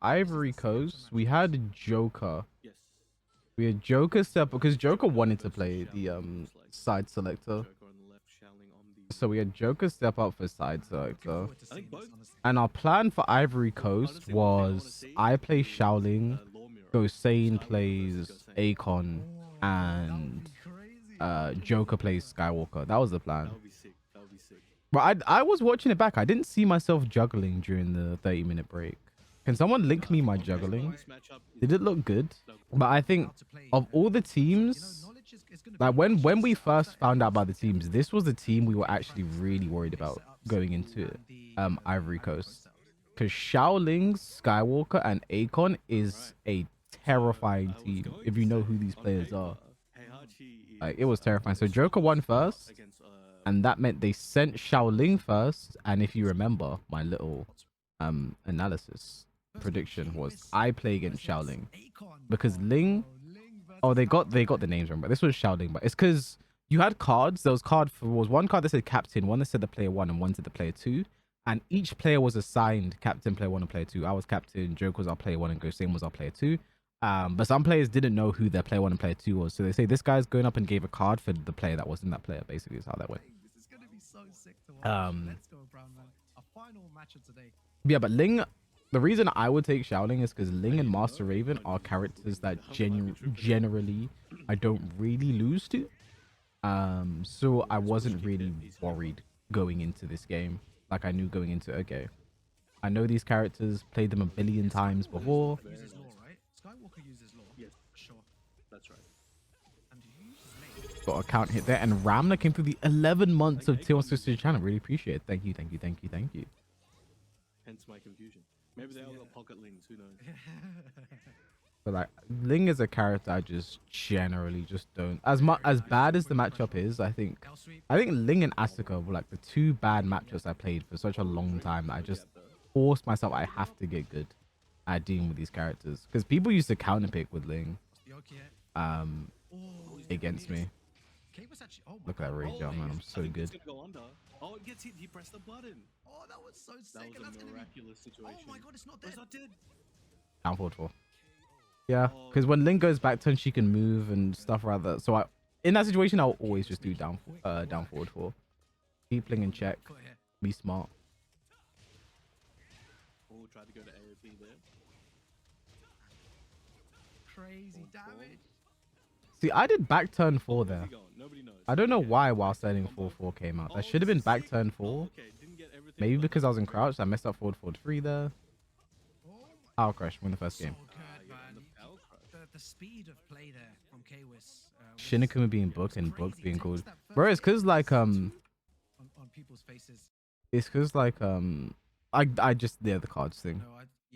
Ivory Coast, we had Joker. Yes. We had Joker step because Joker wanted to Versus play the Shaoling, looks like side selector. Joker on the left, Shaoling on the So we had Joker step up for side Looking selector. forward to I think seeing this, both. honestly. And our plan for Ivory Coast Honestly, one thing I want to was see I play is, Shaoling, Law Mirror. Gosane Skywalker plays versus Gosane. Akon, Oh, that would and be crazy. Joker plays Skywalker. That was the That plan. would be sick. That would be sick. But I was watching it back. I didn't see myself juggling during the 30-minute break. Can someone link me my juggling? This matchup Did it look good? But I think How to play, of all the you know, teams, knowledge is gonna like be when we just first that found out extra about the teams, this was the team we were actually really worried base about setups going into it. and the, you know, Ivory Ivory Coast. setups. Because Shaoling, Skywalker, and Akon is a terrifying team. If you know who these players are. Like, it was terrifying. So Joker won first, against, and that meant they sent Shaoling first. And if you remember my little analysis prediction was I play against Shaoling because Ling. Oh, they got the names wrong, but this was Shaoling. But it's because you had cards. There was was one card that said captain, one that said the player 1, and one said the player 2. And each player was assigned captain, player 1, and player 2. I was captain, Joke was our player 1, and Gosame was our player 2. But some players didn't know who their player 1 and player 2 was. So they say this guy's going up and gave a card for the player that wasn't that player. Basically, is how that went. This is gonna be so sick to watch. Let's go, Brown Man. A final match of today. Yeah, but Ling, the reason I would take Shaoling is because Ling and Master Raven are characters that generally I don't really lose to. So I wasn't really worried going into this game. Like I knew going into okay, I know these characters, played them a billion times before. Uses law, right? Skywalker uses law. Yes. For sure. That's right. And he uses lane. Got a count hit there, and Ramna came through the 11 months of Tier 1 Sister channel. Really appreciate it. Thank you, thank you, thank you, thank you. Hence my confusion. Maybe they all got pocket links. Who knows? But like Ling is a character I just generally just don't as bad as the matchup is. I think Ling and Asuka were like the two bad matchups I played for such a long time that I just forced myself. I have to get good at dealing with these characters because people used to counterpick with Ling against me. Look at that rage jump, man. I'm so good. Oh, it gets hit. He pressed the button. Oh, that was so sick. That was a miraculous situation. Oh my god, it's not dead. It's not dead. Down forward 4. Yeah, because when Ling goes back turn, she can move and stuff rather. So in that situation, I'll always just do down forward 4. Keep Ling in check. Be smart. Oh, tried to go to AOP there. Crazy damage. See, I did back turn 4 there. Nobody knows. I don't know why while standing 4-4 came out. That should have been back turn 4. Maybe because I was in crouch, I messed up forward 3 there. Power crush, win the first game. The speed of play there from Kwis. Shinigami being booked and booked being called. Bro, it's cause like on people's faces. it's cause like I just the cards thing.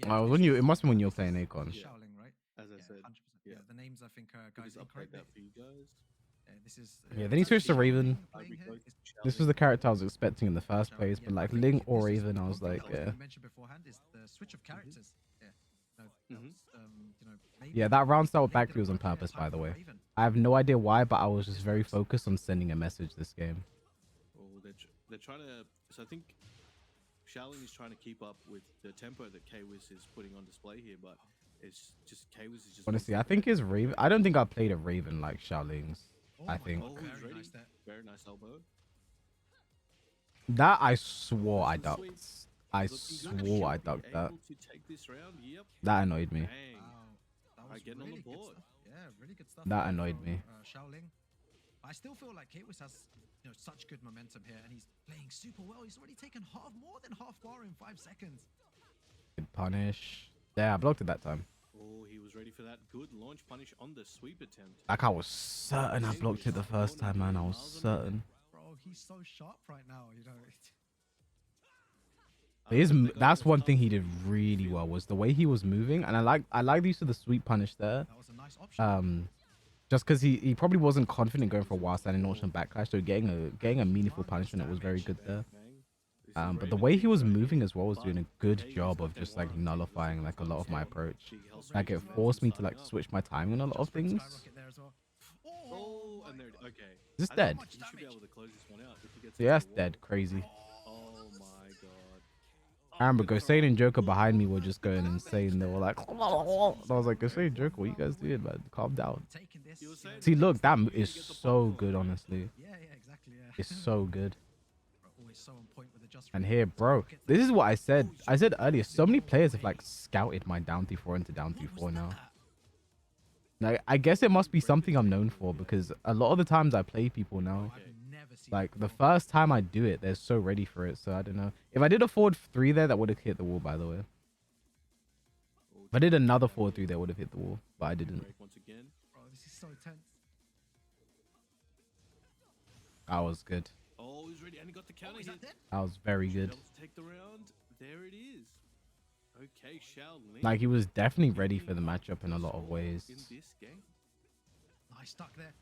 When you it must be when you're playing Akon. Shaoling, right? As I said, 100%. Yeah, the names I think guys update that for you guys. This is Yeah, then he switched to Raven. playing here. This was the character I was expecting in the first place, but like Ling or Raven, I was like, yeah. You mentioned beforehand is the switch of characters. Yeah. No, that was, you know, maybe Yeah, that round style back three was on purpose, by the way. I have no idea why, but I was just very focused on sending a message this game. Well, they're trying to. So I think Shaoling is trying to keep up with the tempo that Kwis is putting on display here, but it's just Kwis is just. Honestly, I think his Raven. I don't think I played a Raven like Shaoling's. I think Very nice, very nice elbow. that I swore I ducked. I swore I ducked that. That annoyed me. That was getting on the really good board. stuff. Yeah, really good stuff. That annoyed me. Shaoling. I still feel like Kwis has such good momentum here, and he's playing super well. He's already taken more than half bar in 5 seconds. Good punish. Yeah, I blocked it that time. Oh, he was ready for that good launch punish on the sweep attempt. Like I was certain I blocked it the first time, man. I was certain. Bro, he's so sharp right now. That's one thing he did really well was the way he was moving, and I like the use of the sweep punish there. That was a nice option. Just because he probably wasn't confident going for a while standing launch and backlash, so getting a meaningful punishment, it was very good there. But the way he was moving as well was doing a good job of just like nullifying like a lot of my approach. Like it forced me to like switch my timing on a lot of things. Oh, and there. Okay. Is this dead? You should be able to close this one out if he gets. Yeah, that's dead. Crazy. Oh my god. I remember Gosane and Joker behind me were just going insane. They were like, and I was like, Gosane, Joker, what you guys doing, man? Calm down. Taking this. You were saying See, that look, next that time you is get the so pop good, goal. honestly. Yeah, exactly. Yeah. It's so good. Always so on point with the just. And right here, moves. bro, Gets this that- is what I said. Oh, I said shot. earlier, so many No players have way. like scouted my down 3-4 into down What 3-4 was now. that? Like, I guess it must be something I'm known for because a lot of the times I play people now. I've never seen Like that the before. first time I do it, they're so ready for it. So I don't know. If I did a forward 3 there, that would have hit the wall, by the way. If I did another forward 3, that would have hit the wall, but I didn't. Break once again. Bro, this is so tense. That was good. Oh, he's ready, and he got the Oh, counter is hit. that it? That was very Should be good. able to take the round. There it is. Okay, Shaoling. Like he was definitely ready for the matchup in a lot of ways. In this game. Nice stuck there.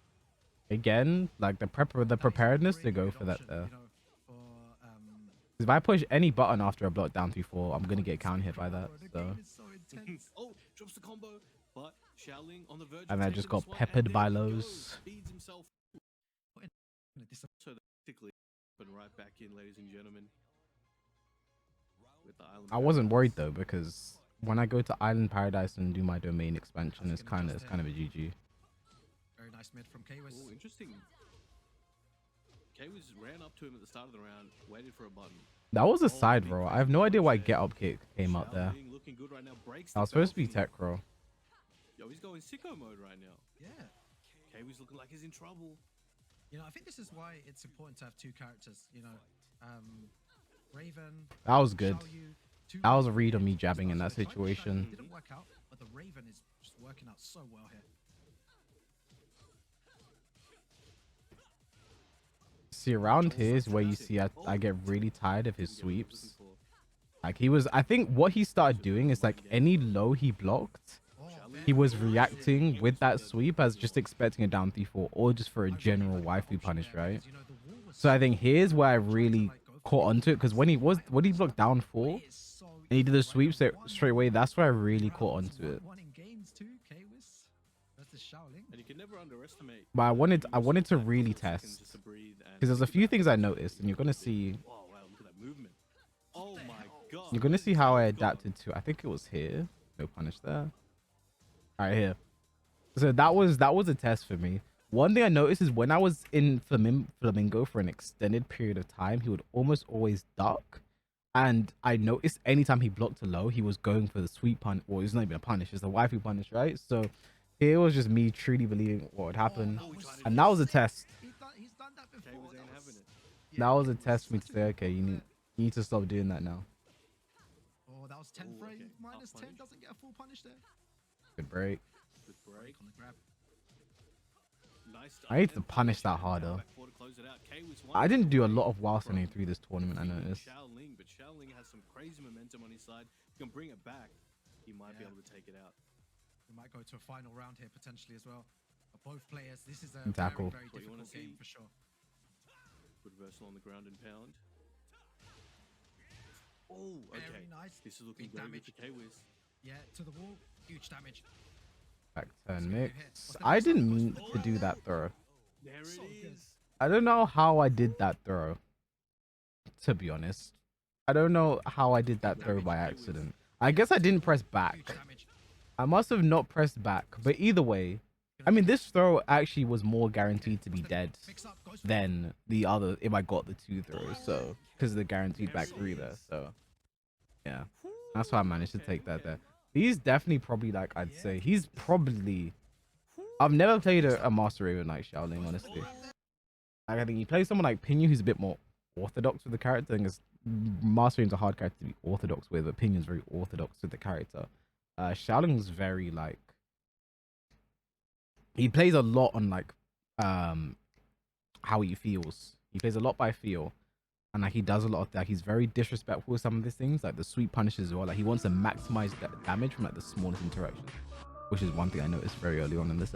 Again, like the That is preparedness a to go really for good that option, there. you know, for, 'Cause if I push any button after a block down 3-4, I'm gonna get counter hit by that. bro, the So game is so intense. Oh, drops the combo, but Shaoling on the verge. And of I just taking got this one, peppered and by there he lows. goes. Feeds himself. This- So basically, but right back in, ladies and gentlemen. With the island. I wasn't worried though because when I go to Island Paradise and do my domain expansion, it's kind of a GG. Very nice mid from Kwis. Oh, interesting. Kwis ran up to him at the start of the round, waited for a button. That was a Oh, side big roll. I crazy have no idea why punch get there. up kick came up there. Shaoling looking good right now. Breaks That was the supposed to be balcony. tech roll. Yo, he's going sicko mode right now. Yeah. Kwis looking like he's in trouble. You know, I think this is why it's important to have two characters. You know, Raven. That was good. Xiao Yu, two That was a really read good on me players. jabbing in that So the Chinese strategy situation. didn't work out, but the Raven is just working out so well here. See, around here is where you see I get really tired of his Didn't get what he was looking sweeps. for. Like he was, I think what he started doing is like any low he blocked, Oh, he was very reacting good. with that sweep as just expecting a down 3-4 or just for a I really general like that waifu option punish, there right? because, you know, the wall was So I so think low. here's where I Trying to, really like, go for caught it. onto it because when he blocked down 4 It is so and he did easy the right sweep now. straight away, that's where I really Rounds, caught onto it. 1-1 in games too, Kwis versus Shaoling. And you can never underestimate. But I wanted giving to yourself that really couple seconds test just to breathe and because there's a think few about things it. I noticed, and you're gonna see Oh wow, look at that movement. Oh my god. you're gonna where's see how I Kwis gone? adapted to. I think it was here. No punish there. All right, here. So that was a test for me. One thing I noticed is when I was in Flamingo for an extended period of time, he would almost always duck. And I noticed anytime he blocked a low, he was going for the sweep punish. Well, it's not even a punish, it's a waifu punish, right? So here was just me truly believing what would happen. Oh, that was And that was a test. He's done that before. Kwis That ain't was- having it. yeah, That was a it test for me to such say, a- okay, you need to stop doing that now. Oh, that was 10 Ooh, frame. okay. Minus Half 10 punish. doesn't get a full punish there. Good break. Good break. On the grab. Nice I need to and punish that and harder. back four to close it out. Kwis won I didn't do a break lot of while from standing through this tournament, I defeating noticed. Shaoling, but Shaoling has some crazy momentum on his side. He can bring it back. He might be Yeah. able to take it out. We might go to a final round here potentially as well. But both players, this is a And tackle. very, What very you wanna difficult game see. for sure. Good reversal on the ground and pound. Oh, okay. Very nice. This is looking Big very good damage. for Kwis. Yeah, to the wall. Huge damage. Back turn What's mix. the I next didn't one? mean to do that throw. There it So good. is. I don't know how I did that throw. To be honest, I don't know how I did that throw by accident. I guess I didn't press Huge back. damage. I must have not pressed back. But either way, I mean, this throw actually was more guaranteed to be What's the- dead Picks up, goes for it. than the other if I got the 2 throws. So because of the guaranteed back 3 there. So yeah, that's why I managed to take that there. He's definitely probably like I'd say he's probably. I've never played a Master Raven like Shaoling, honestly. Like, I think you play someone like Pinyu who's a bit more orthodox with the character. Because Master Raven's a hard character to be orthodox with, but Pinyu's very orthodox with the character. Shaoling's very like he plays a lot on like how he feels. He plays a lot by feel. And like he does a lot of that. He's very disrespectful with some of these things, like the sweep punishes as well. Like he wants to maximize that damage from like the smallest interactions, which is one thing I noticed very early on in this